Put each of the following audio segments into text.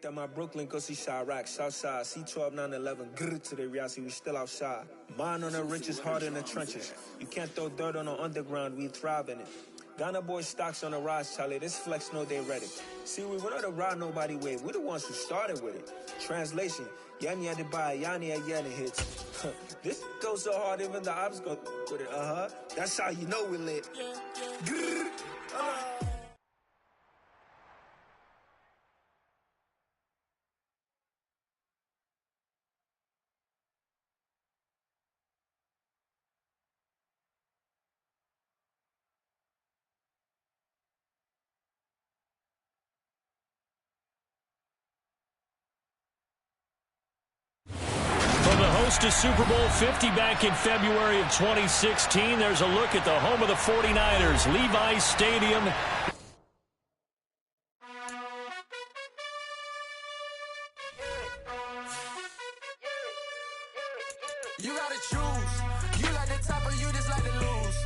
That my Brooklyn go see Chirac, Southside, C12, 911, grr to the reality, we still outside. Mine on the riches, hard in the trenches. You can't throw dirt on the underground, we thrive in it. Ghana boys stocks on the rise, Charlie, this flex know they ready. See, we went on the ride nobody wave, we the ones who started with it. Translation, Yanni had to buy, Yanni had Yanni hits. This goes so hard, even the ops go with it, That's how you know we lit. Grr, To Super Bowl 50 back in February of 2016. There's a look at the home of the 49ers, Levi's Stadium. You gotta choose. You like the top or you just like to lose.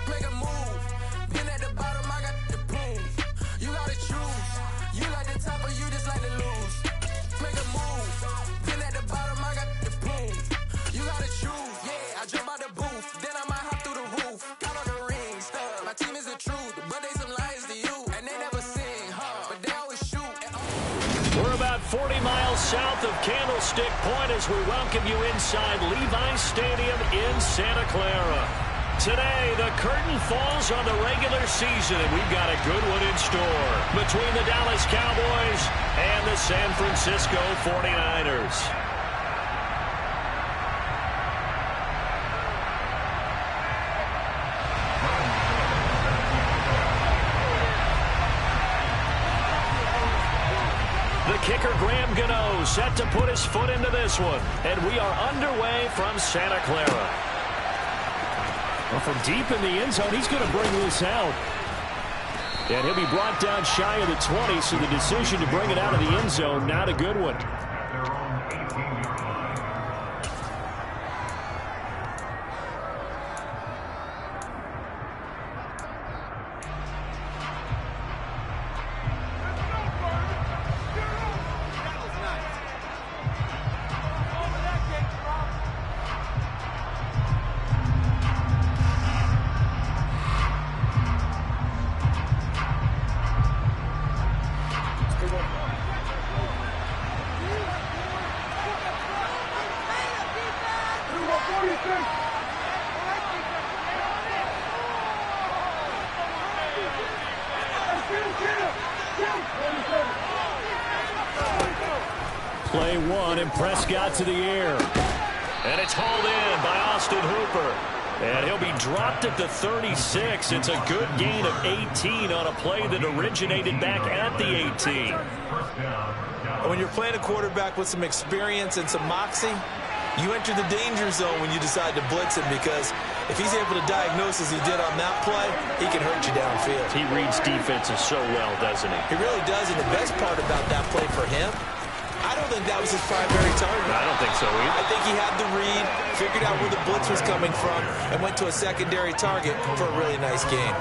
Make a move. Been at the bottom, I got the proof. You gotta choose. You like the top or you just like to lose. Make a move. Been at the bottom, I got the proof. You gotta choose, yeah, I jump out the booth, then I might hop through the roof, count on the rings, stuff. My team is the truth, but they some liars to you, and they never sing, but they always shoot. We're about 40 miles south of Candlestick Point as we welcome you inside Levi's Stadium in Santa Clara. Today, the curtain falls on the regular season, and we've got a good one in store between the Dallas Cowboys and the San Francisco 49ers. Kicker Graham Gano set to put his foot into this one. And we are underway from Santa Clara. Well, from deep in the end zone, he's going to bring this out. And he'll be brought down shy of the 20, so the decision to bring it out of the end zone, not a good one. Play one, and Prescott to the air. And it's hauled in by Austin Hooper. And he'll be dropped at the 36. It's a good gain of 18 on a play that originated back at the 18. When you're playing a quarterback with some experience and some moxie, you enter the danger zone when you decide to blitz him, because if he's able to diagnose as he did on that play, he can hurt you downfield. He reads defenses so well, doesn't he? He really does, and the best part about that play for him, I don't think that was his primary target. I don't think so either. I think he had the read, figured out where the blitz was coming from, and went to a secondary target for a really nice gain.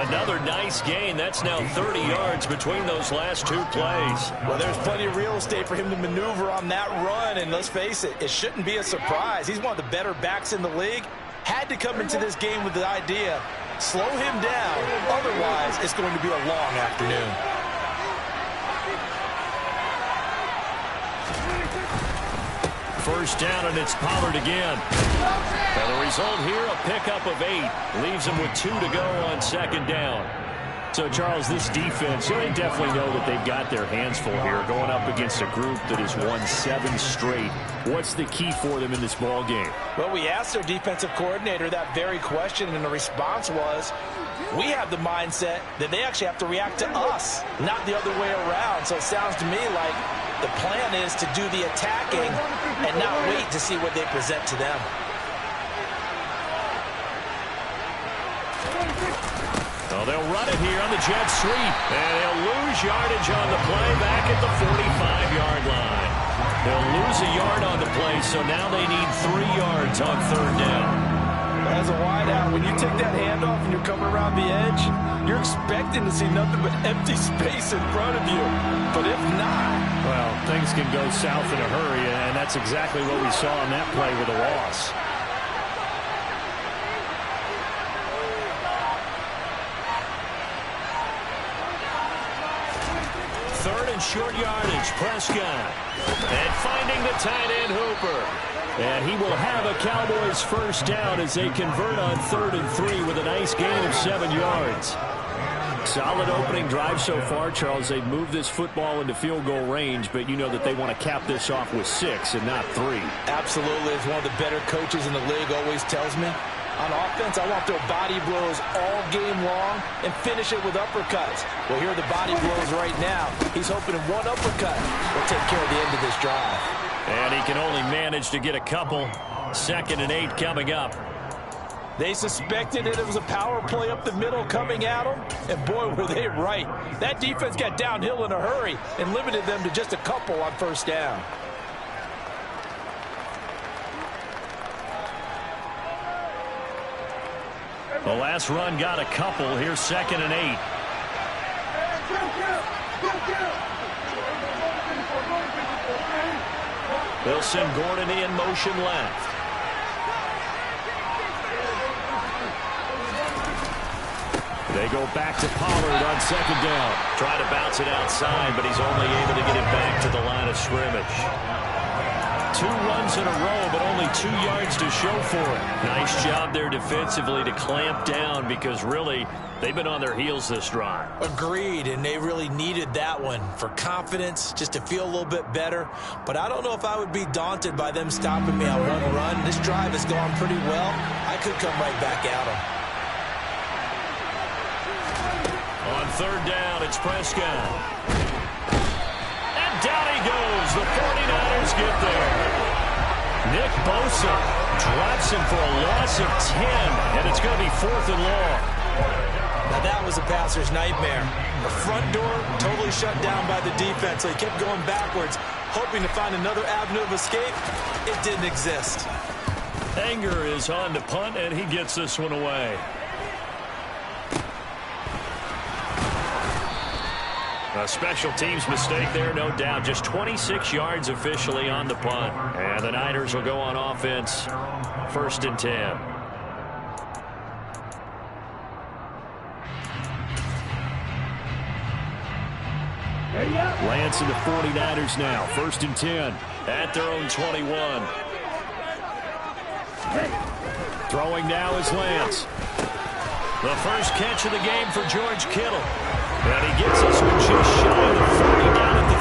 Another nice gain. That's now 30 yards between those last two plays. Well, there's plenty of real estate for him to maneuver on that run, and let's face it, it shouldn't be a surprise. He's one of the better backs in the league. Had to come into this game with the idea, slow him down, otherwise it's going to be a long afternoon. First down, and it's Pollard again. And the result here, a pickup of 8. Leaves him with 2 to go on second down. So, Charles, this defense, they definitely know that they've got their hands full here, going up against a group that has won 7 straight. What's the key for them in this ball game? Well, we asked their defensive coordinator that very question, and the response was, we have the mindset that they actually have to react to us, not the other way around. So it sounds to me like the plan is to do the attacking and not wait to see what they present to them. Well, they'll run it here on the jet sweep, and they'll lose yardage on the play back at the 45-yard line. They'll lose a yard on the play, so now they need 3 yards on third down. As a wideout, when you take that handoff and you're coming around the edge, you're expecting to see nothing but empty space in front of you. But if not... Well, things can go south in a hurry, and that's exactly what we saw on that play with a loss. Third and short yardage, Prescott. And finding the tight end, Hooper. And he will have a Cowboys first down as they convert on 3rd and 3 with a nice gain of 7 yards. Solid opening drive so far, Charles. They've moved this football into field goal range, but you know that they want to cap this off with 6 and not 3. Absolutely. As one of the better coaches in the league always tells me, on offense, I want their body blows all game long and finish it with uppercuts. Well, here are the body blows right now. He's hoping in one uppercut will take care of the end of this drive. And he can only manage to get a couple. 2nd and 8 coming up. They suspected it was a power play up the middle coming at them, and boy, were they right. That defense got downhill in a hurry and limited them to just a couple on first down. The last run got a couple. Here's 2nd and 8. They'll send Gordon in motion left. They go back to Pollard on 2nd down. Try to bounce it outside, but he's only able to get it back to the line of scrimmage. 2 runs in a row, but only 2 yards to show for it. Nice job there defensively to clamp down because really they've been on their heels this drive. Agreed, and they really needed that one for confidence, just to feel a little bit better. But I don't know if I would be daunted by them stopping me on one run. This drive has gone pretty well. I could come right back at them. On 3rd down, it's Prescott. And down he goes. The 49ers get there. Nick Bosa drops him for a loss of 10, and it's going to be 4th and long. Now that was a passer's nightmare. The front door totally shut down by the defense, so he kept going backwards, hoping to find another avenue of escape. It didn't exist. Anger is on to punt, and he gets this one away. A special teams mistake there, no doubt. Just 26 yards officially on the punt. And the Niners will go on offense. 1st and 10. Lance and the 49ers now. 1st and 10 at their own 21. Throwing now is Lance. The first catch of the game for George Kittle. And he gets us one just shy of the 40 down at the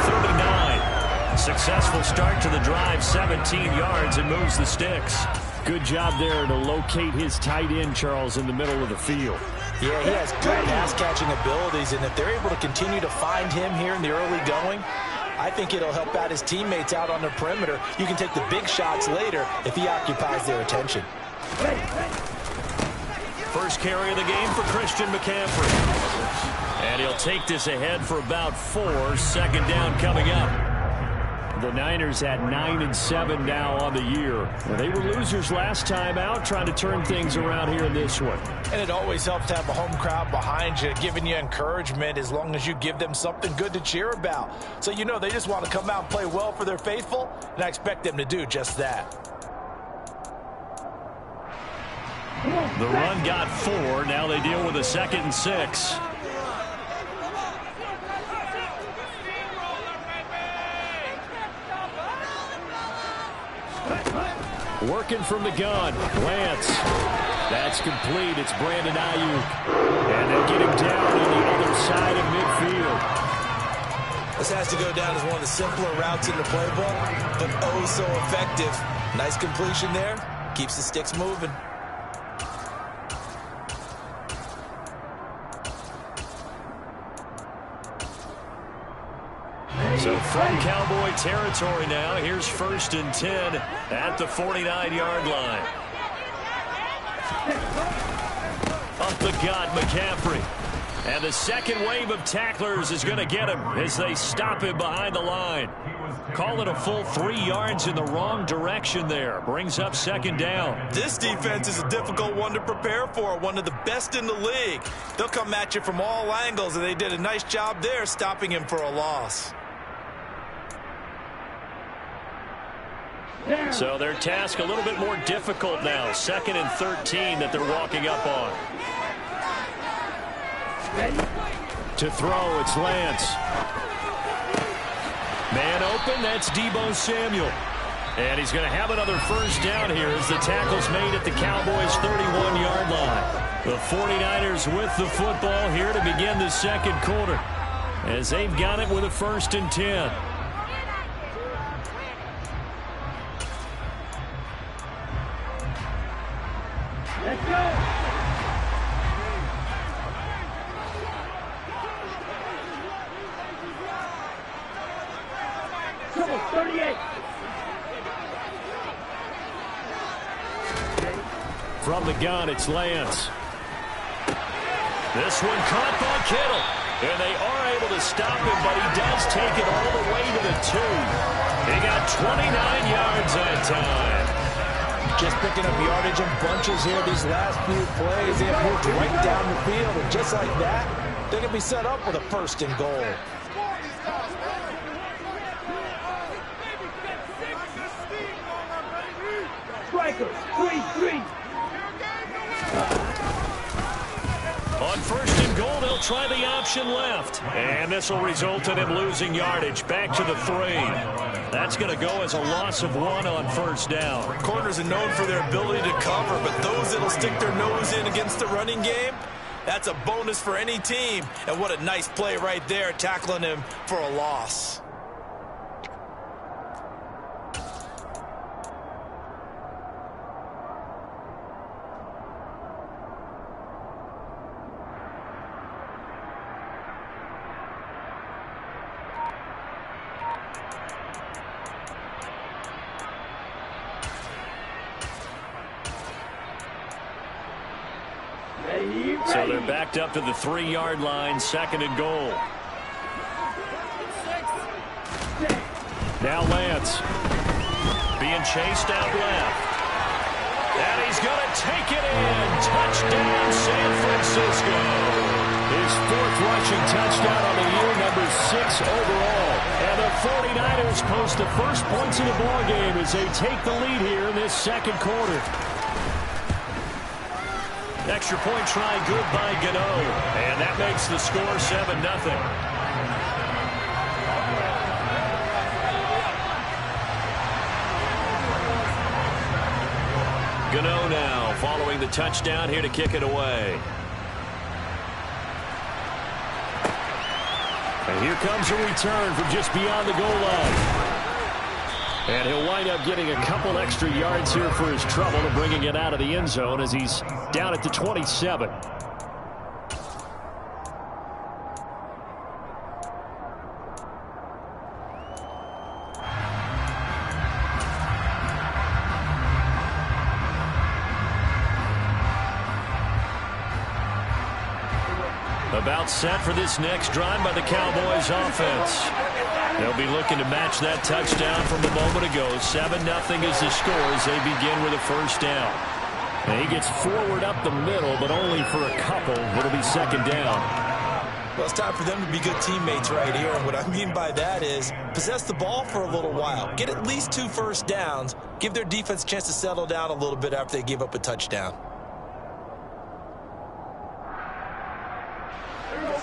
39. Successful start to the drive, 17 yards, and moves the sticks. Good job there to locate his tight end, Charles, in the middle of the field. Yeah, he has good pass-catching abilities, and if they're able to continue to find him here in the early going, I think it'll help out his teammates out on the perimeter. You can take the big shots later if he occupies their attention. First carry of the game for Christian McCaffrey. And he'll take this ahead for about 4. 2nd down coming up. The Niners at 9-7 now on the year. They were losers last time out, trying to turn things around here in this one. And it always helps to have a home crowd behind you, giving you encouragement as long as you give them something good to cheer about. So you know they just want to come out and play well for their faithful, and I expect them to do just that. The run got 4. Now they deal with a 2nd and 6. Working from the gun, Lance. That's complete. It's Brandon Ayuk. And they get him down on the other side of midfield. This has to go down as one of the simpler routes in the playbook, but oh so effective. Nice completion there. Keeps the sticks moving. So from Cowboy territory now, here's 1st and 10 at the 49-yard line. Up the gut, McCaffrey. And the second wave of tacklers is going to get him as they stop him behind the line. Call it a full 3 yards in the wrong direction there. Brings up 2nd down. This defense is a difficult one to prepare for, one of the best in the league. They'll come at you from all angles, and they did a nice job there stopping him for a loss. So their task a little bit more difficult now. 2nd and 13 that they're walking up on. To throw, it's Lance. Man open, that's Deebo Samuel. And he's going to have another first down here as the tackle's made at the Cowboys' 31-yard line. The 49ers with the football here to begin the second quarter, as they've got it with a 1st and 10. Let's go. Come on, 38. From the gun, it's Lance. This one caught by Kittle. And they are able to stop him, but he does take it all the way to the 2. He got 29 yards that time. Just picking up yardage in bunches here these last few plays. They have moved right down the field, and just like that, they're going to be set up with a 1st and goal. Striker, 3-3. On 1st and goal, they'll try the option left. And this will result in him losing yardage. Back to the 3. That's going to go as a loss of 1 on 1st down. Corners are known for their ability to cover, but those that'll stick their nose in against the running game, that's a bonus for any team. And what a nice play right there, tackling him for a loss. So they're backed up to the 3-yard line, 2nd and goal. Now Lance being chased out left. And he's going to take it in. Touchdown, San Francisco. His 4th rushing touchdown on the year, number 6 overall. And the 49ers post the first points of the ballgame as they take the lead here in this second quarter. Extra point try good by Gano. And that makes the score 7-0. Gano now following the touchdown here to kick it away. And here comes a return from just beyond the goal line. And he'll wind up getting a couple extra yards here for his trouble and bringing it out of the end zone as he's down at the 27. About set for this next drive by the Cowboys offense. They'll be looking to match that touchdown from a moment ago. 7-0 is the score as they begin with a first down. And he gets forward up the middle, but only for a couple. It'll be 2nd down. Well, it's time for them to be good teammates right here. And what I mean by that is possess the ball for a little while. Get at least 2 first downs. Give their defense a chance to settle down a little bit after they give up a touchdown.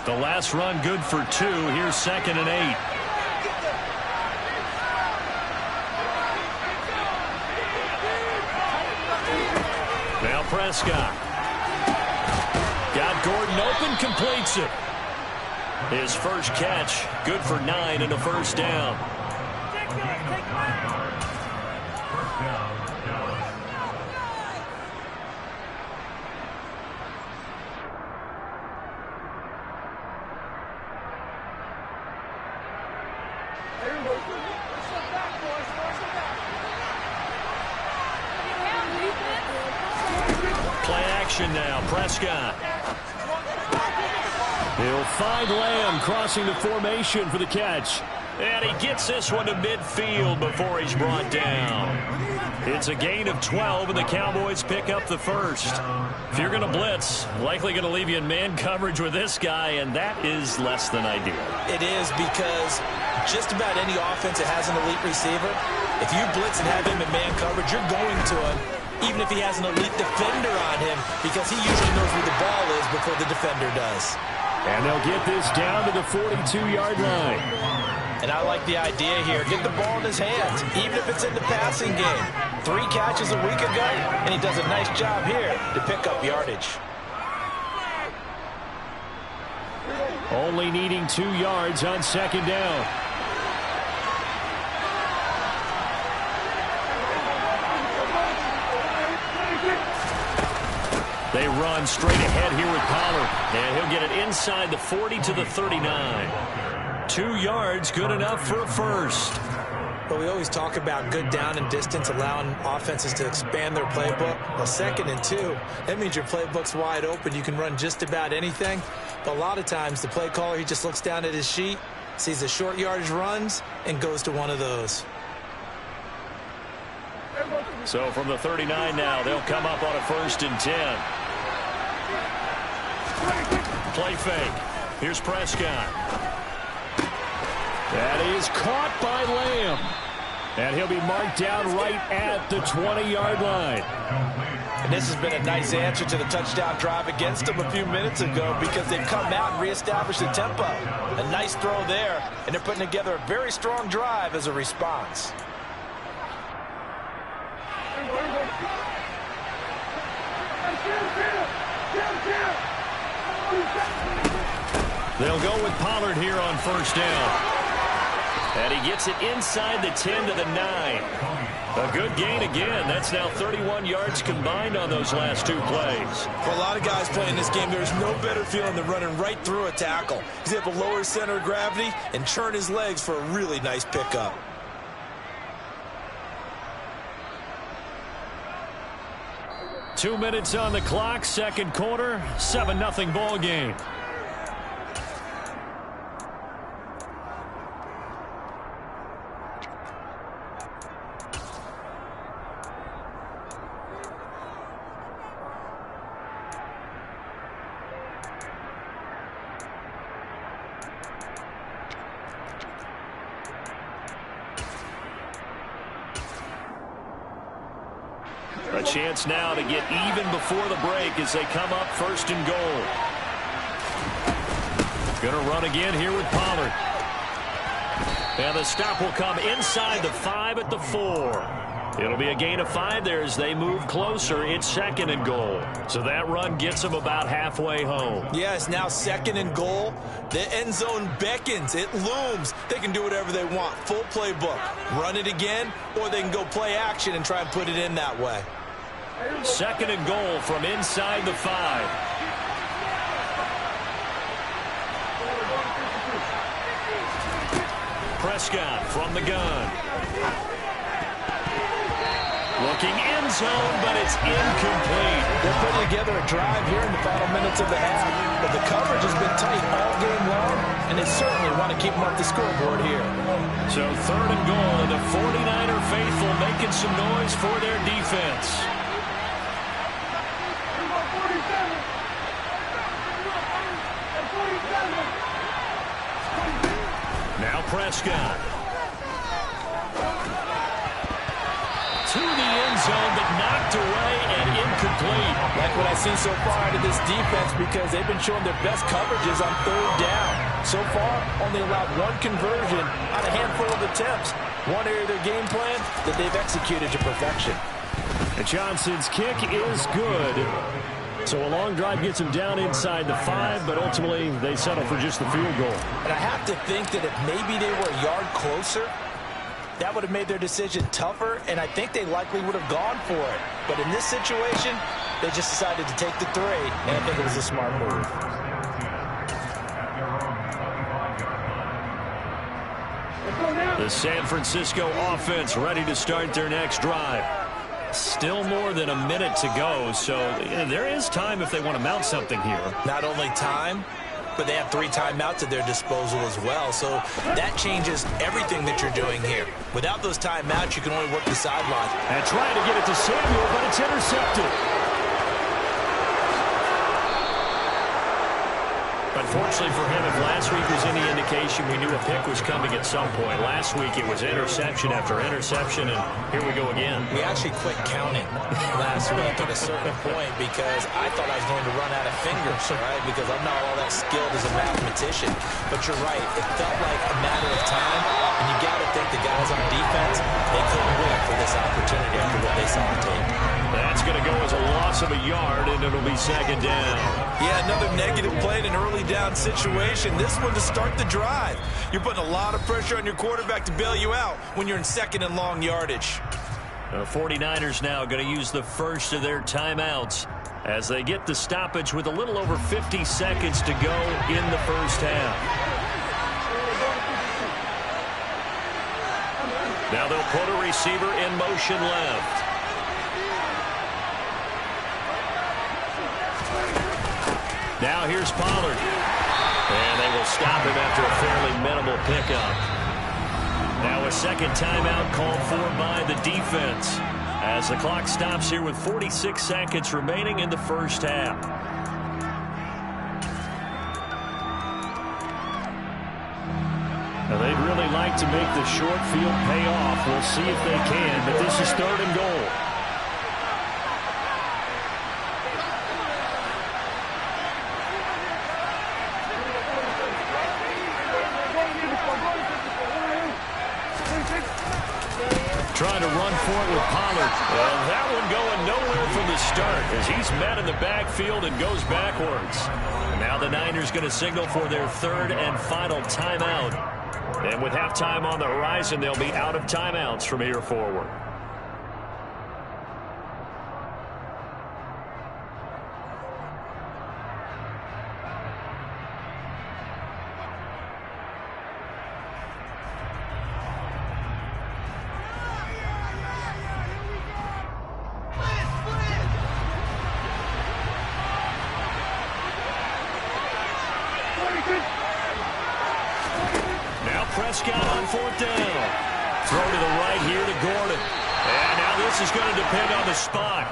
The last run good for 2. Here's 2nd and 8. Now Prescott. Got Gordon open, completes it. His first catch, good for 9 and a first down. Now Prescott. He'll find Lamb crossing the formation for the catch. And he gets this one to midfield before he's brought down. It's a gain of 12, and the Cowboys pick up the first. If you're going to blitz, likely going to leave you in man coverage with this guy, and that is less than ideal. It is, because just about any offense that has an elite receiver, if you blitz and have him in man coverage, you're going to him, even if he has an elite defender on him, because he usually knows where the ball is before the defender does. And they'll get this down to the 42-yard line. And I like the idea here. Get the ball in his hands, even if it's in the passing game. 3 catches a week ago, and he does a nice job here to pick up yardage. Only needing 2 yards on second down. They run straight ahead here with Pollard. And he'll get it inside the 40 to the 39. 2 yards, good enough for a first. But we always talk about good down and distance, allowing offenses to expand their playbook. Well, 2nd and 2, that means your playbook's wide open. You can run just about anything. But a lot of times, the play caller, he just looks down at his sheet, sees the short yardage runs, and goes to one of those. So from the 39 now, they'll come up on a 1st and 10. Play fake. Here's Prescott. That is caught by Lamb. And he'll be marked down right at the 20-yard line. And this has been a nice answer to the touchdown drive against them a few minutes ago, because they've come out and reestablished the tempo. A nice throw there, and they're putting together a very strong drive as a response. They'll go with Pollard here on 1st down. And he gets it inside the 10 to the 9. A good gain again. That's now 31 yards combined on those last 2 plays. For a lot of guys playing this game, there's no better feeling than running right through a tackle. He's able to lower his center of gravity and churn his legs for a really nice pickup. Two minutes on the clock, 2nd quarter, 7-0 ball game. A chance now to get even before the break as they come up 1st and goal. Gonna run again here with Pollard. And the stop will come inside the 5 at the 4. It'll be a gain of 5 there as they move closer. It's 2nd and goal. So that run gets them about halfway home. Yes, now 2nd and goal. The end zone beckons. It looms. They can do whatever they want. Full playbook. Run it again, or they can go play action and try and put it in that way. 2nd and goal from inside the 5. Prescott from the gun. Looking end zone, but it's incomplete. They're putting together a drive here in the final minutes of the half, but the coverage has been tight all game long, and they certainly want to keep them off the scoreboard here. So 3rd and goal, and the 49er faithful making some noise for their defense. Now Prescott. To the end zone, but knocked away and incomplete. Like what I've seen so far out of this defense, because they've been showing their best coverages on 3rd down. So far, only allowed 1 conversion on a handful of attempts. One area of their game plan that they've executed to perfection. And Johnson's kick is good. So a long drive gets them down inside the 5, but ultimately they settle for just the field goal. And I have to think that if maybe they were a yard closer, that would have made their decision tougher, and I think they likely would have gone for it. But in this situation, they just decided to take the 3, and I think it was a smart move. The San Francisco offense ready to start their next drive. Still more than a minute to go, so there is time if they want to mount something here. Not only time, but they have 3 timeouts at their disposal as well. So that changes everything that you're doing here. Without those timeouts, you can only work the sideline. And trying to get it to Samuel, but it's intercepted. A unfortunately for him, if last week was any indication, we knew a pick was coming at some point. Last week it was interception after interception, and here we go again. We actually quit counting last week at a certain point because I thought I was going to run out of fingers, right? Because I'm not all that skilled as a mathematician. But you're right. It felt like a matter of time, and you got to think the guys on defense, they couldn't wait for this opportunity after what they saw on tape. That's going to go as a loss of a yard, and it'll be second down. Yeah, another negative play in an early down situation. This one to start the drive. You're putting a lot of pressure on your quarterback to bail you out when you're in second and long yardage. The 49ers now going to use the first of their timeouts as they get the stoppage with a little over 50 seconds to go in the first half. Now they'll put a receiver in motion left. Now here's Pollard. And they will stop him after a fairly minimal pickup. Now a second timeout called for by the defense as the clock stops here with 46 seconds remaining in the first half. Now they'd really like to make the short field pay off. We'll see if they can, but this is third and goal. Trying to run for it with Pollard. And that one going nowhere from the start as he's met in the backfield and goes backwards. And now the Niners going to signal for their third and final timeout. And with halftime on the horizon, they'll be out of timeouts from here forward. Prescott on fourth down. Throw to the right here to Gordon. And now this is going to depend on the spot.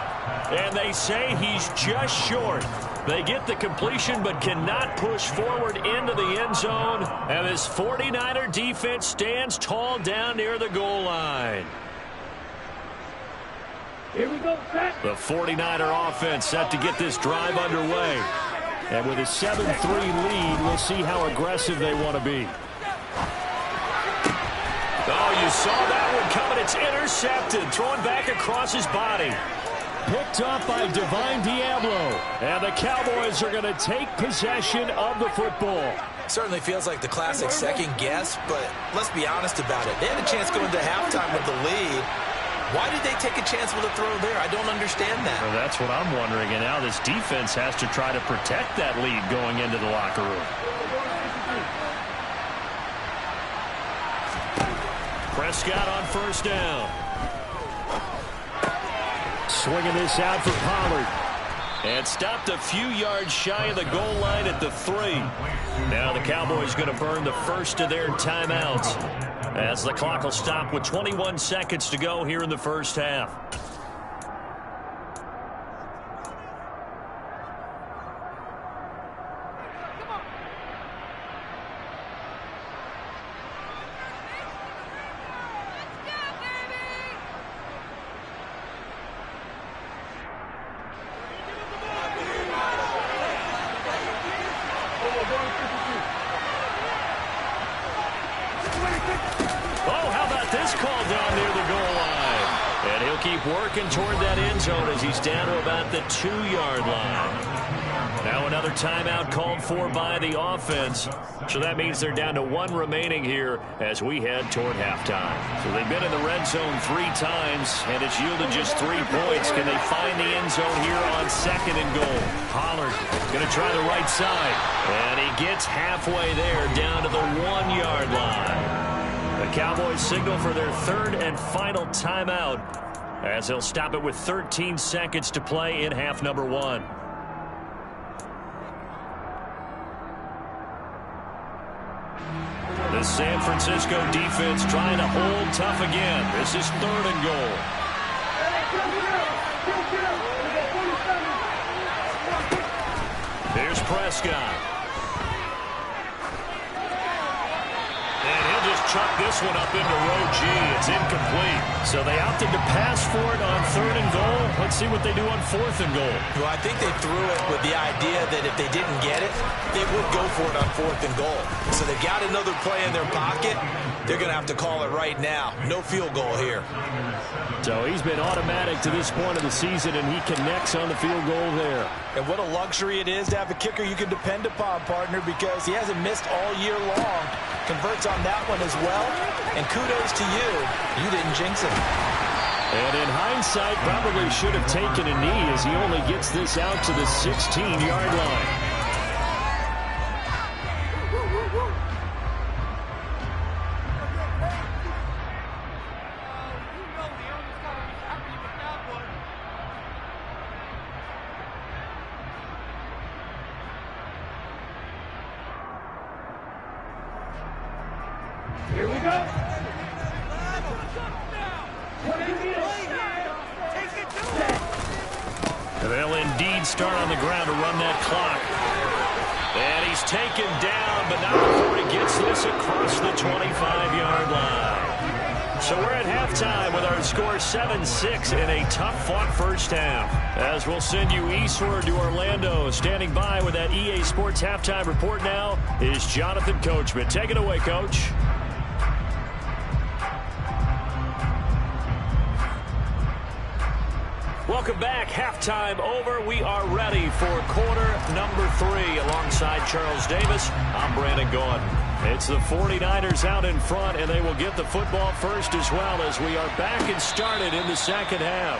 And they say he's just short. They get the completion but cannot push forward into the end zone. And this 49er defense stands tall down near the goal line. Here we go, set. The 49er offense set to get this drive underway. And with a 7-3 lead, we'll see how aggressive they want to be. Oh, you saw that one coming. It's intercepted. Thrown back across his body. Picked up by Divine Diablo. And the Cowboys are going to take possession of the football. Certainly feels like the classic second guess, but let's be honest about it. They had a chance going to halftime with the lead. Why did they take a chance with a throw there? I don't understand that. Well, that's what I'm wondering. And now this defense has to try to protect that lead going into the locker room. Prescott on first down. Swinging this out for Pollard. And stopped a few yards shy of the goal line at the 3. Now the Cowboys going to burn the first of their timeouts as the clock will stop with 21 seconds to go here in the first half. Working toward that end zone as he's down to about the 2-yard line. Now another timeout called for by the offense. So that means they're down to 1 remaining here as we head toward halftime. So they've been in the red zone 3 times, and it's yielded just 3 points. Can they find the end zone here on second and goal? Pollard going to try the right side. And he gets halfway there down to the 1-yard line. The Cowboys signal for their third and final timeout, as they'll stop it with 13 seconds to play in half number 1. The San Francisco defense trying to hold tough again. This is third and goal. Here's Prescott. chuck this one up into row G. It's incomplete. So they opted to pass for it on 3rd and goal. Let's see what they do on 4th and goal. Well, I think they threw it with the idea that if they didn't get it, they would go for it on 4th and goal. So they've got another play in their pocket. They're going to have to call it right now. No field goal here. So he's been automatic to this point of the season, and he connects on the field goal there. And what a luxury it is to have a kicker you can depend upon, partner, because he hasn't missed all year long. Converts on that one as well. And kudos to you. You didn't jinx him. And in hindsight, probably should have taken a knee as he only gets this out to the 16-yard line. Here we go. They'll indeed start on the ground to run that clock. And he's taken down, but not before he gets this across the 25-yard line. So we're at halftime with our score 7-6 in a tough-fought first half. As we'll send you eastward to Orlando. Standing by with that EA Sports halftime report now is Jonathan Coachman. Take it away, Coach. Welcome back. Halftime over. We are ready for quarter number 3. Alongside Charles Davis, I'm Brandon Gaudin. It's the 49ers out in front, and they will get the football first as well as we are back and started in the second half.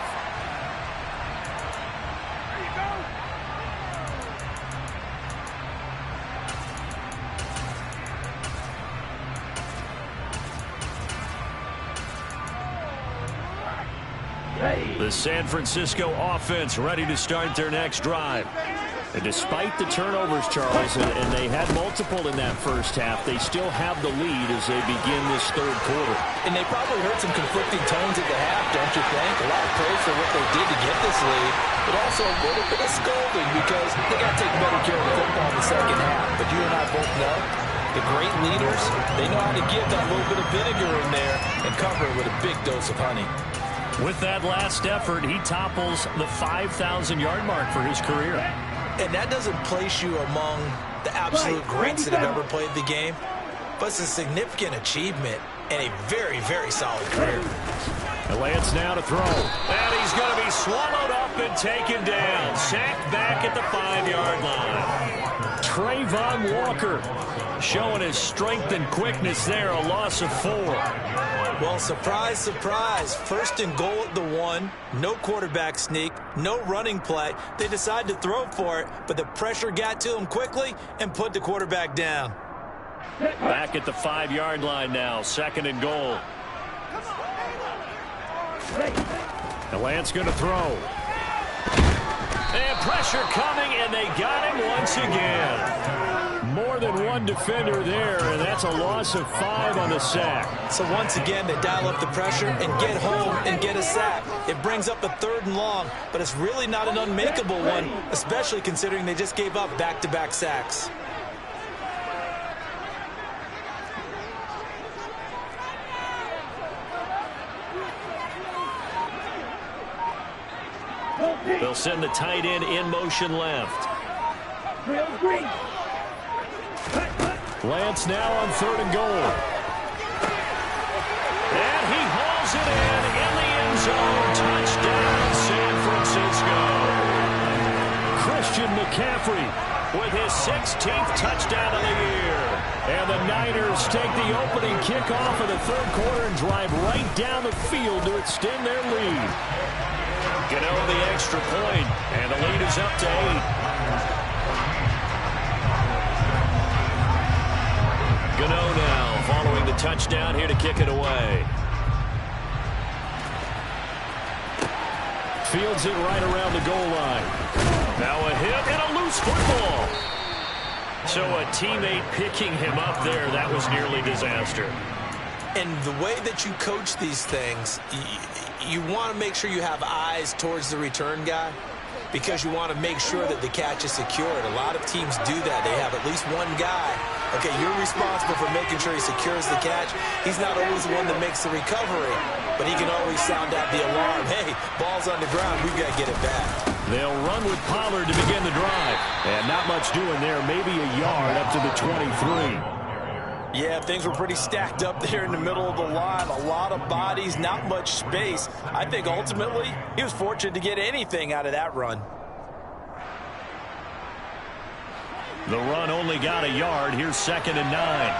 The San Francisco offense ready to start their next drive. And despite the turnovers, Charles, and they had multiple in that first half, they still have the lead as they begin this third quarter. And they probably heard some conflicting tones at the half, don't you think? A lot of praise for what they did to get this lead, but also a little bit of scolding because they got to take better care of the football in the second half. But you and I both know the great leaders, they know how to give that little bit of vinegar in there and cover it with a big dose of honey. With that last effort, he topples the 5,000-yard mark for his career. And that doesn't place you among the absolute greats that have ever played the game, but it's a significant achievement and a very, very solid career. And Lance now to throw. And he's going to be swallowed up and taken down. Sacked back at the 5-yard line. Trayvon Walker showing his strength and quickness there, a loss of 4. Well, surprise, surprise. 1st and goal at the 1. No quarterback sneak. No running play. They decide to throw for it, but the pressure got to him quickly and put the quarterback down. Back at the 5-yard line now. 2nd and goal. And Lance going to throw. And pressure coming, and they got him once again. More than one defender there, and that's a loss of 5 on the sack. So once again, they dial up the pressure and get home and get a sack. It brings up a 3rd and long, but it's really not an unmakeable one, especially considering they just gave up back-to-back sacks. They'll send the tight end in motion left. Lance now on 3rd and goal. And he hauls it in the end zone. Touchdown, San Francisco. Christian McCaffrey with his 16th touchdown of the year. And the Niners take the opening kickoff of the 3rd quarter and drive right down the field to extend their lead. Gano the extra point, and the lead is up to 8. Gano now following the touchdown here to kick it away. Fields it right around the goal line. Now a hit and a loose football. So a teammate picking him up there, that was nearly disaster. And the way that you coach these things, you want to make sure you have eyes towards the return guy because you want to make sure that the catch is secured. A lot of teams do that. They have at least one guy Okay, you're responsible for making sure he secures the catch. He's not always the one that makes the recovery, but he can always sound out the alarm. Hey, ball's on the ground. We've got to get it back. They'll run with Pollard to begin the drive. And not much doing there. Maybe a yard up to the 23. Yeah, things were pretty stacked up there in the middle of the line. A lot of bodies, not much space. I think ultimately he was fortunate to get anything out of that run. The run only got a yard. Here's 2nd and 9.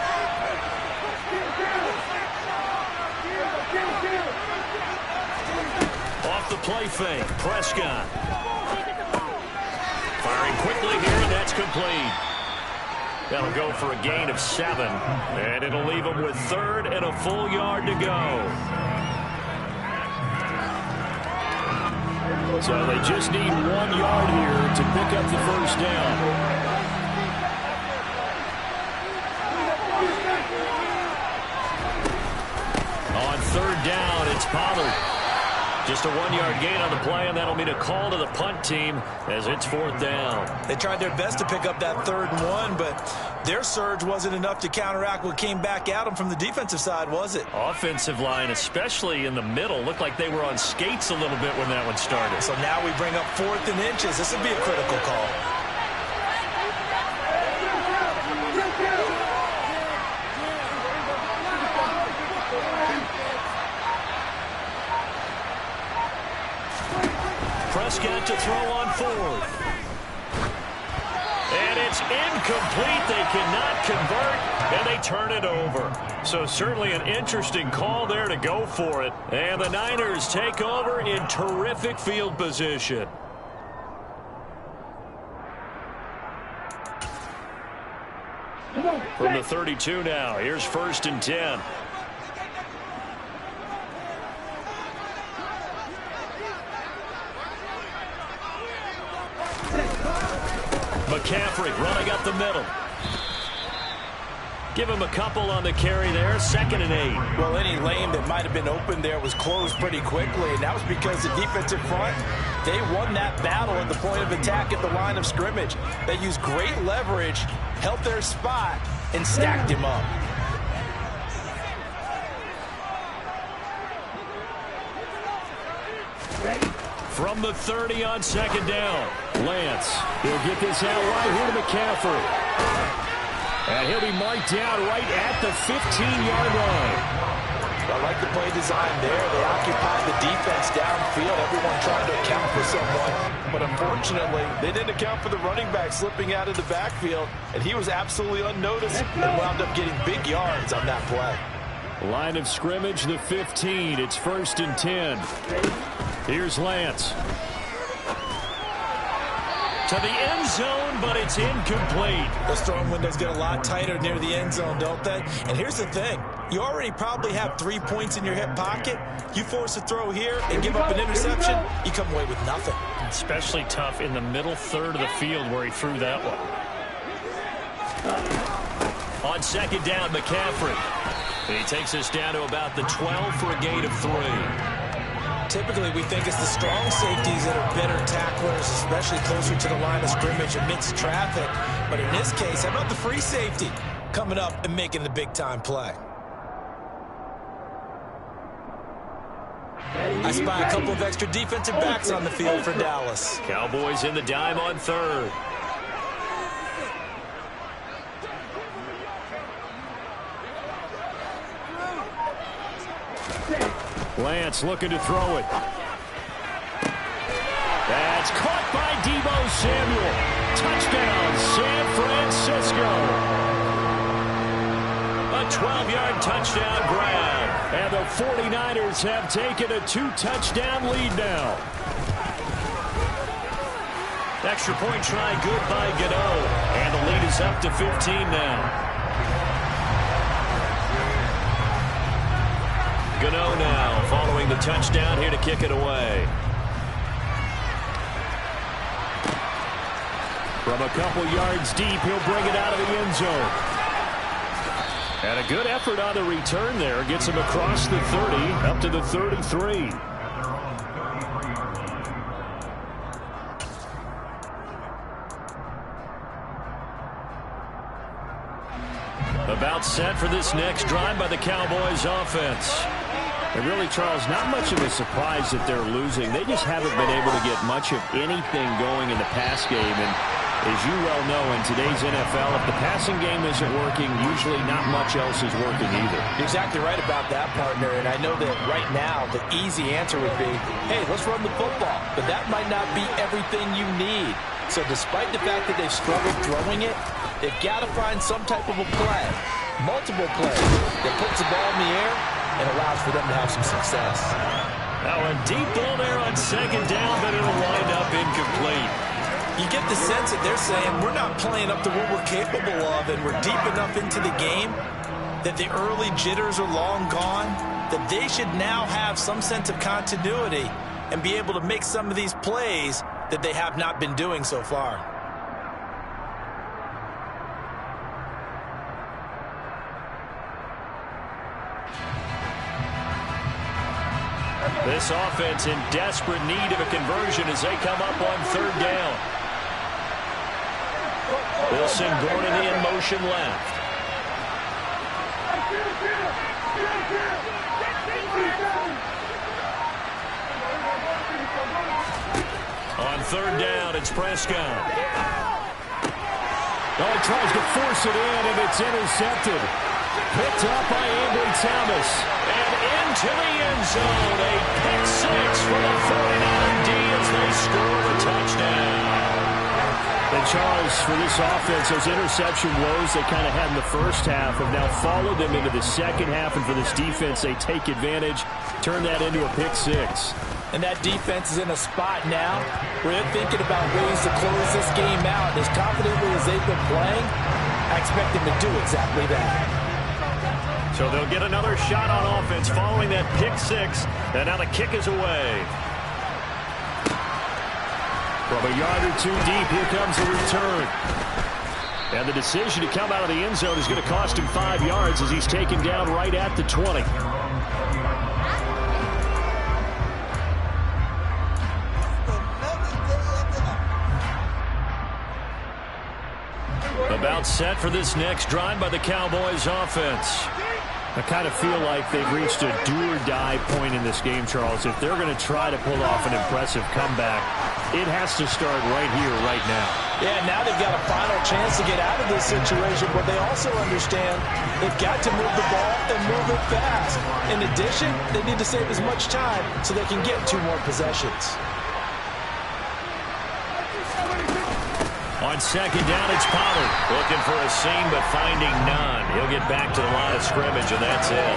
Off the play fake, Prescott. Firing quickly here, and that's complete. That'll go for a gain of 7, and it'll leave them with 3rd and a full yard to go. So they just need 1 yard here to pick up the first down. On 3rd down, it's Pollard. Just a 1-yard gain on the play, and that'll mean a call to the punt team as it's 4th down. They tried their best to pick up that 3rd and 1, but their surge wasn't enough to counteract what came back at them from the defensive side, was it? Offensive line, especially in the middle, looked like they were on skates a little bit when that one started. So now we bring up 4th and inches. This would be a critical call. Prescott to throw on 4th. And it's incomplete. They cannot convert, and they turn it over. So certainly an interesting call there to go for it. And the Niners take over in terrific field position. From the 32 now, here's 1st and 10. McCaffrey running up the middle. Give him a couple on the carry there. 2nd and 8. Well, any lane that might have been open there was closed pretty quickly, and that was because the defensive front, they won that battle at the point of attack at the line of scrimmage. They used great leverage, held their spot, and stacked him up. From the 30 on 2nd down, Lance. He'll get this out right here to McCaffrey. And he'll be marked down right at the 15-yard line. I like the play design there. They occupied the defense downfield. Everyone trying to account for someone. But unfortunately, they didn't account for the running back slipping out of the backfield. And he was absolutely unnoticed and wound up getting big yards on that play. Line of scrimmage, the 15. It's 1st and 10. Here's Lance. To the end zone, but it's incomplete. Those throwing windows get a lot tighter near the end zone, don't they? And here's the thing. You already probably have 3 points in your hip pocket. You force a throw here and give up an interception, you come away with nothing. Especially tough in the middle third of the field where he threw that one. On 2nd down, McCaffrey. He takes us down to about the 12 for a gain of 3. Typically, we think it's the strong safeties that are better tacklers, especially closer to the line of scrimmage amidst traffic. But in this case, how about the free safety coming up and making the big-time play? I spy a couple of extra defensive backs on the field for Dallas. Cowboys in the dime on 3rd. Lance looking to throw it. That's caught by Deebo Samuel. Touchdown, San Francisco. A 12-yard touchdown grab. And the 49ers have taken a 2-touchdown lead now. Extra point try good by Gano. And the lead is up to 15 now. Gano now following the touchdown here to kick it away. From a couple yards deep, he'll bring it out of the end zone. And a good effort on the return there. Gets him across the 30, up to the 33. About set for this next drive by the Cowboys offense. And really, Charles, not much of a surprise that they're losing. They just haven't been able to get much of anything going in the pass game. And as you well know, in today's NFL, if the passing game isn't working, usually not much else is working either. You're exactly right about that, partner. And I know that right now the easy answer would be, hey, let's run the football. But that might not be everything you need. So despite the fact that they've struggled throwing it, they've got to find some type of a play, multiple plays, that puts the ball in the air and allows for them to have some success. Now a deep ball there on second down, but it'll wind up incomplete. You get the sense that they're saying we're not playing up to what we're capable of, and we're deep enough into the game that the early jitters are long gone, that they should now have some sense of continuity and be able to make some of these plays that they have not been doing so far. This offense in desperate need of a conversion as they come up on third down. Wilson Gordon in motion left. On third down, it's Prescott. Oh, he tries to force it in, and it's intercepted. Picked up by Ambry Thomas. And into the end zone. A pick six for the 49 D as they score the touchdown. And Charles, for this offense, those interception woes they kind of had in the first half have now followed them into the second half. And for this defense, they take advantage, turn that into a pick six. And that defense is in a spot now where they're thinking about ways to close this game out. As confidently as they've been playing, I expect them to do exactly that. So they'll get another shot on offense following that pick six. And now the kick is away. From a yard or two deep, here comes the return. And the decision to come out of the end zone is going to cost him 5 yards as he's taken down right at the 20. About set for this next drive by the Cowboys offense. I kind of feel like they've reached a do-or-die point in this game, Charles. If they're going to try to pull off an impressive comeback, it has to start right here, right now. Yeah, now they've got a final chance to get out of this situation, but they also understand they've got to move the ball and move it fast. In addition, they need to save as much time so they can get 2 more possessions. On second down, it's Pollard. Looking for a seam, but finding none. He'll get back to the line of scrimmage, and that's it.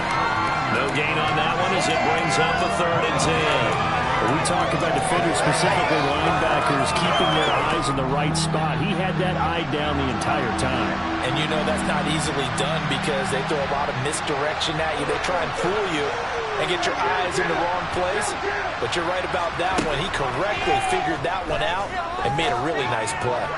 No gain on that one as it brings up a 3rd and 10. We talk about defenders, specifically linebackers, keeping their eyes in the right spot. He had that eye down the entire time. And you know that's not easily done because they throw a lot of misdirection at you. They try and fool you and get your eyes in the wrong place. But you're right about that one. He correctly figured that one out and made a really nice play.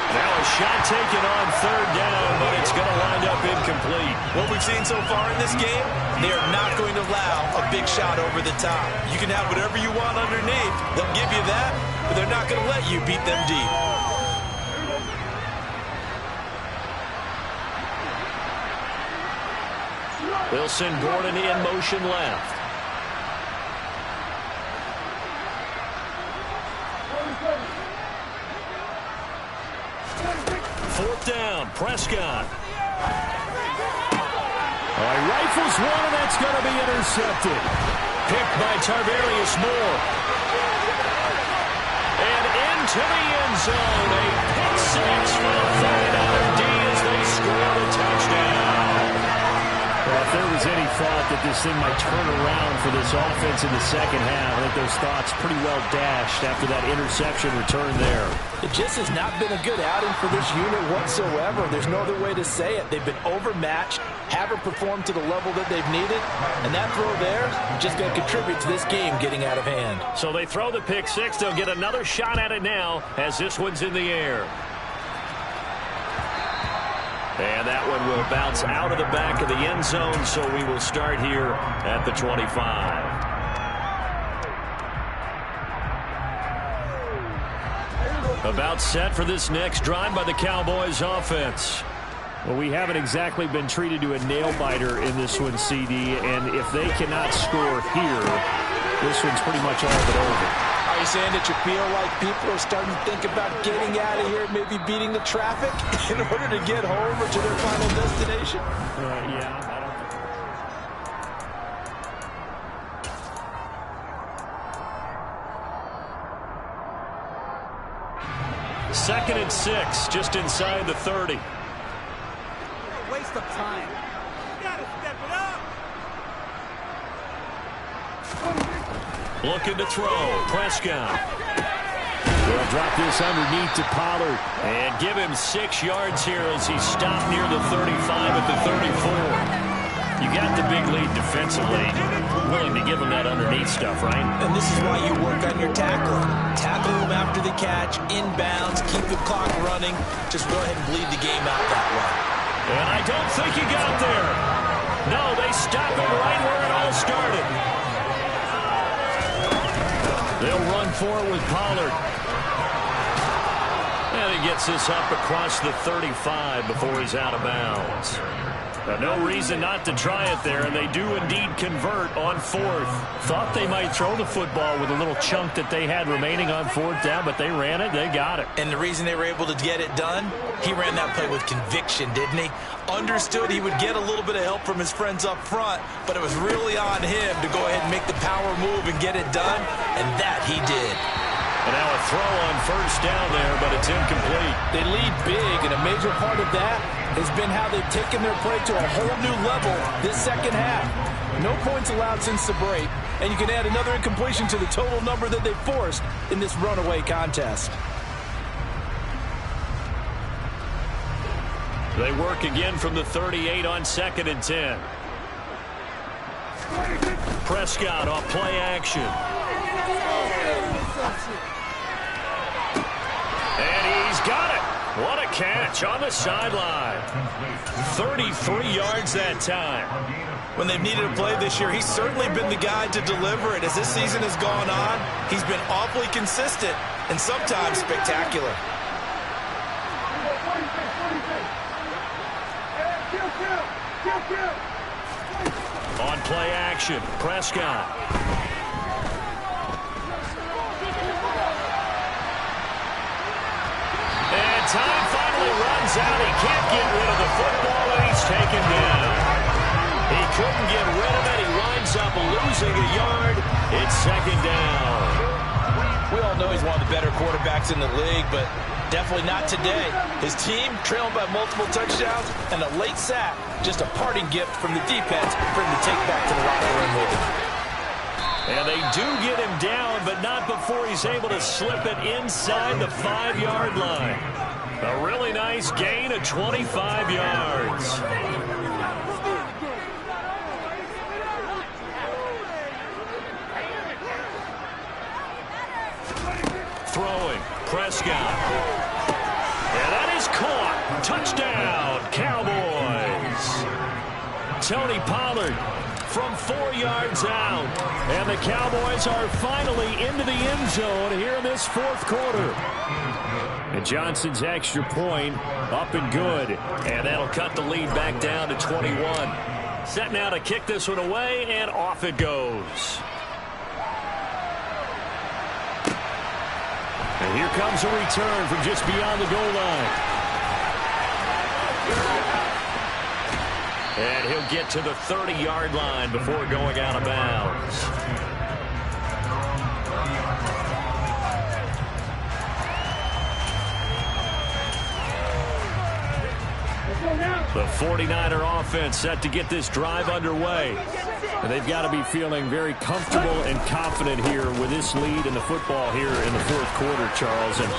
Now a shot taken on 3rd down, but it's going to wind up incomplete. What we've seen so far in this game, they are not going to allow a big shot over the top. You can have whatever you want underneath. They'll give you that, but they're not going to let you beat them deep. Wilson Gordon in motion left. Fourth down, Prescott. He rifles one, and that's going to be intercepted. Picked by Tarvarius Moore. And into the end zone, a pick six for the 49 D as they score the touchdown. Well, if there was any thought that this thing might turn around for this offense in the second half, I think those thoughts pretty well dashed after that interception return there. It just has not been a good outing for this unit whatsoever. There's no other way to say it. They've been overmatched, haven't performed to the level that they've needed, and that throw there is just going to contribute to this game getting out of hand. So they throw the pick six. They'll get another shot at it now as this one's in the air. And that one will bounce out of the back of the end zone, so we will start here at the 25. About set for this next drive by the Cowboys offense. Well, we haven't exactly been treated to a nail-biter in this one, CD, and if they cannot score here, this one's pretty much all but over. Are you saying that you feel like people are starting to think about getting out of here, maybe beating the traffic in order to get home or to their final destination? Yeah, I don't think. Second and 6, just inside the 30. Waste of time. You gotta step it up. Looking to throw. Prescott. They'll drop this underneath to Pollard and give him 6 yards here as he stopped near the 35 at the 34. You got the big lead defensively. Willing to give him that underneath stuff, right? And this is why you work on your tackling. Tackle him after the catch, inbounds, keep the clock running. Just go ahead and bleed the game out that way. And I don't think he got there. No, they stop him right where it all started. They'll run for it with Pollard. And he gets this up across the 35 before he's out of bounds. No reason not to try it there, and they do indeed convert on 4th. Thought they might throw the football with a little chunk that they had remaining on 4th down, but they ran it, they got it. And the reason they were able to get it done, he ran that play with conviction, didn't he? Understood he would get a little bit of help from his friends up front, but it was really on him to go ahead and make the power move and get it done, and that he did. And now a throw on 1st down there, but it's incomplete. They lead big, and a major part of that has been how they've taken their play to a whole new level this second half. No points allowed since the break, and you can add another incompletion to the total number that they forced in this runaway contest. They work again from the 38 on 2nd and 10. Prescott off play action. And he's got it. What a catch on the sideline. 33 yards that time. When they've needed a play this year, he's certainly been the guy to deliver it. As this season has gone on, he's been awfully consistent and sometimes spectacular. On play action, Prescott. And time finally runs out. He can't get rid of the football, and he's taken down. He couldn't get rid of it. He winds up losing a yard. It's 2nd down. We all know he's one of the better quarterbacks in the league, but definitely not today. His team trailing by multiple touchdowns and a late sack. Just a parting gift from the defense for him to take back to the locker room with him. And they do get him down, but not before he's able to slip it inside the 5-yard line. A really nice gain of 25 yards. Throwing, Prescott. And that is caught. Touchdown, Cowboys. Tony Pollard from 4 yards out. And the Cowboys are finally into the end zone here in this 4th quarter. And Johnson's extra point up and good. And that'll cut the lead back down to 21. Set now to kick this one away, and off it goes. And here comes a return from just beyond the goal line. And he'll get to the 30-yard line before going out of bounds. The 49er offense set to get this drive underway. And they've got to be feeling very comfortable and confident here with this lead in the football here in the 4th quarter, Charles. And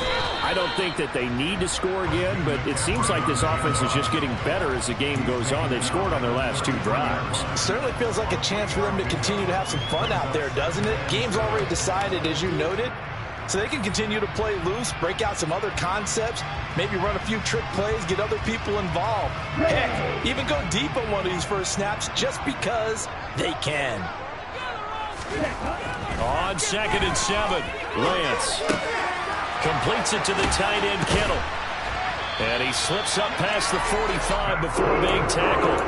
I don't think that they need to score again, but it seems like this offense is just getting better as the game goes on. They've scored on their last 2 drives. It certainly feels like a chance for them to continue to have some fun out there, doesn't it? Game's already decided, as you noted. So they can continue to play loose, break out some other concepts, maybe run a few trick plays, get other people involved. Heck, even go deep on one of these first snaps just because they can. On 2nd and 7, Lance completes it to the tight end, Kittle. And he slips up past the 45 before being tackled.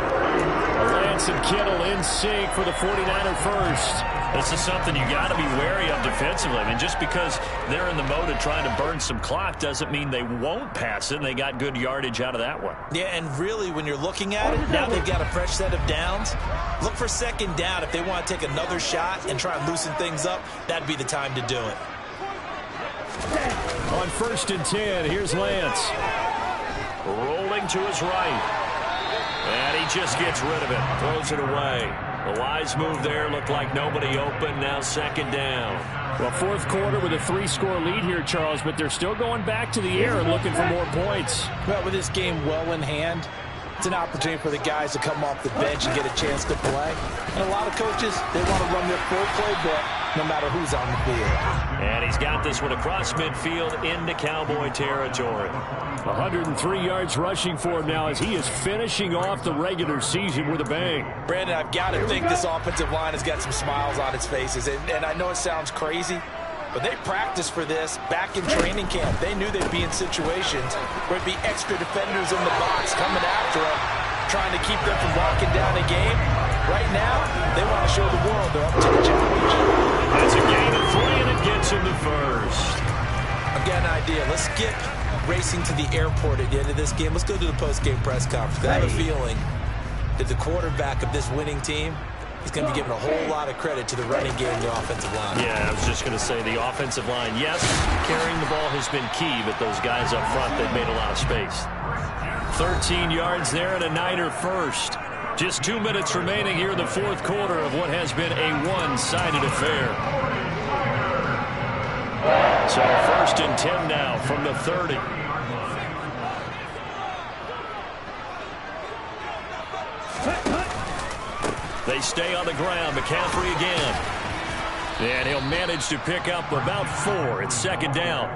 Lance and Kittle in sync for the 49er first. This is something you got to be wary of defensively. I mean, just because they're in the mode of trying to burn some clock doesn't mean they won't pass it. And they got good yardage out of that one. Yeah, and really, when you're looking at it, now they've got a fresh set of downs. Look for second down. If they want to take another shot and try and loosen things up, that'd be the time to do it. On 1st and 10, here's Lance. Rolling to his right. And he just gets rid of it. Throws it away. The wise move there. Looked like nobody open. Now 2nd down. Well, 4th quarter with a 3-score lead here, Charles, but they're still going back to the air and looking for more points. Well, with this game well in hand, it's an opportunity for the guys to come off the bench and get a chance to play. And a lot of coaches, they want to run their full playbook no matter who's on the field. And he's got this one across midfield into Cowboy territory. 103 yards rushing for him now as he is finishing off the regular season with a bang. Brandon, I've got to think this offensive line has got some smiles on its faces. And I know it sounds crazy, but they practiced for this back in training camp. They knew they'd be in situations where it'd be extra defenders in the box coming after them, trying to keep them from locking down a game. Right now, they want to show the world they're up to the challenge. That's a gain of 3, and it gets him to first. I've got an idea. Let's skip racing to the airport at the end of this game. Let's go to the post-game press conference. I have a feeling that the quarterback of this winning team is going to be giving a whole lot of credit to the running game and the offensive line. Yeah, I was just going to say the offensive line, yes, carrying the ball has been key, but those guys up front, they've made a lot of space. 13 yards there and a Niner first. Just 2 minutes remaining here in the 4th quarter of what has been a one-sided affair. So 1st and 10 now from the 30. They stay on the ground. McCaffrey again. And he'll manage to pick up about 4. It's 2nd down.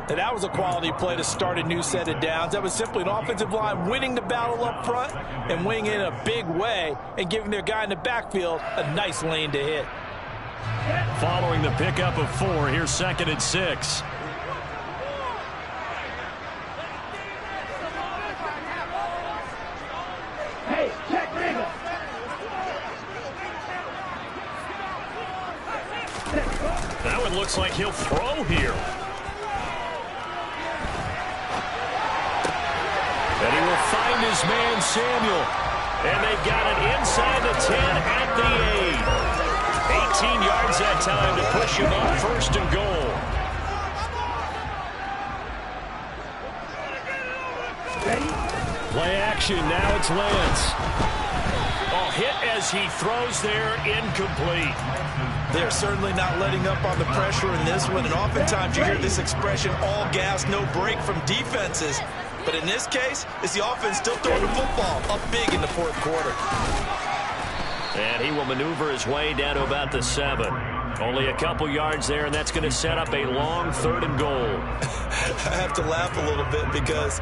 And that was a quality play to start a new set of downs. That was simply an offensive line winning the battle up front and winning it in a big way and giving their guy in the backfield a nice lane to hit. Following the pickup of 4, here's 2nd and 6. Hey, check nigga. That one looks like he'll throw here. And he will find his man, Samuel. And they've got it inside the 10 at the 8. 18 yards that time to push him up 1st and goal. Play action. Now it's Lance. Oh, hit as he throws there, incomplete. They're certainly not letting up on the pressure in this one. And oftentimes you hear this expression, all gas, no break from defenses. But in this case, it's the offense still throwing the football up big in the 4th quarter. And he will maneuver his way down to about the 7. Only a couple yards there, and that's going to set up a long 3rd and goal. I have to laugh a little bit because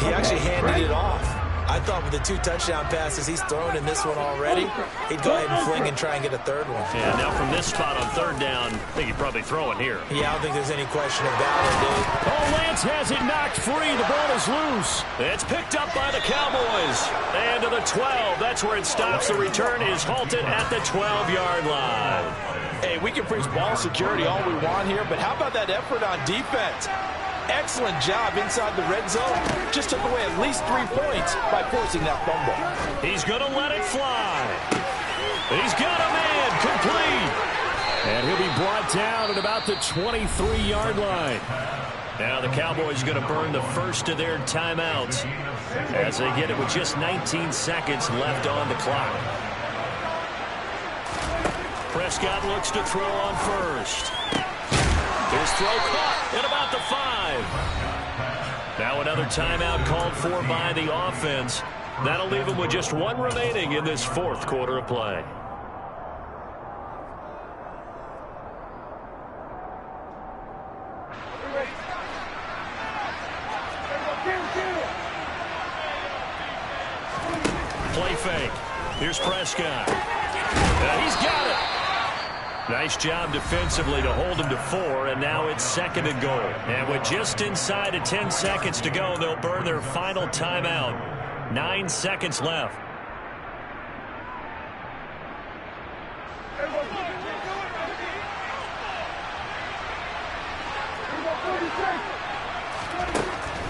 he actually handed it off. I thought with the 2 touchdown passes he's thrown in this one already, he'd go ahead and fling and try and get a 3rd one. Yeah, now from this spot on 3rd down, I think he'd probably throw it here. Yeah, I don't think there's any question about it, dude. Oh, Lance has it knocked free. The ball is loose. It's picked up by the Cowboys. And to the 12. That's where it stops. The return is halted at the 12-yard line. Hey, we can preach ball security all we want here, but how about that effort on defense? Excellent job inside the red zone. Just took away at least 3 points by forcing that fumble. He's going to let it fly. He's got a man complete. And he'll be brought down at about the 23-yard line. Now the Cowboys are going to burn the first of their timeouts as they get it with just 19 seconds left on the clock. Prescott looks to throw on first. His throw caught at about the 5. Now another timeout called for by the offense. That'll leave them with just 1 remaining in this 4th quarter of play. Play fake. Here's Prescott. He's got it. Nice job defensively to hold him to 4, and now it's 2nd and goal. And with just inside of 10 seconds to go, they'll burn their final timeout. 9 seconds left.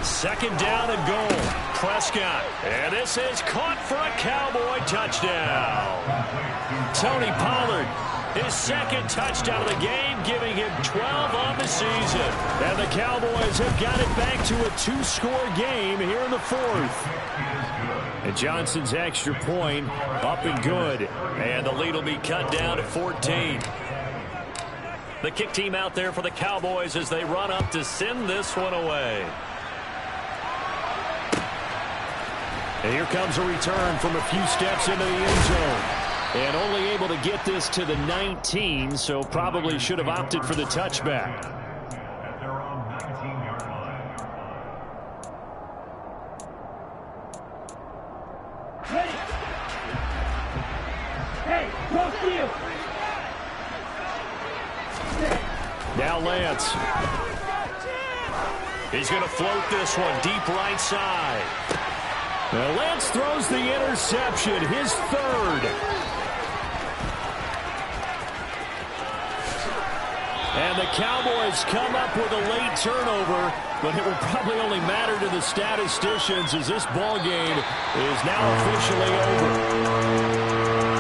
Second down and goal. Prescott. And this is caught for a Cowboy touchdown. Tony Pollard, his 2nd touchdown of the game, giving him 12 on the season. And the Cowboys have got it back to a 2-score game here in the 4th. And Johnson's extra point up and good. And the lead will be cut down to 14. The kick team out there for the Cowboys as they run up to send this one away. And here comes a return from a few steps into the end zone. And only able to get this to the 19, so probably should have opted for the touchback. Hey, close to you. Now Lance. He's going to float this one deep right side. Now Lance throws the interception, his 3rd. And the Cowboys come up with a late turnover, but it will probably only matter to the statisticians as this ball game is now officially over.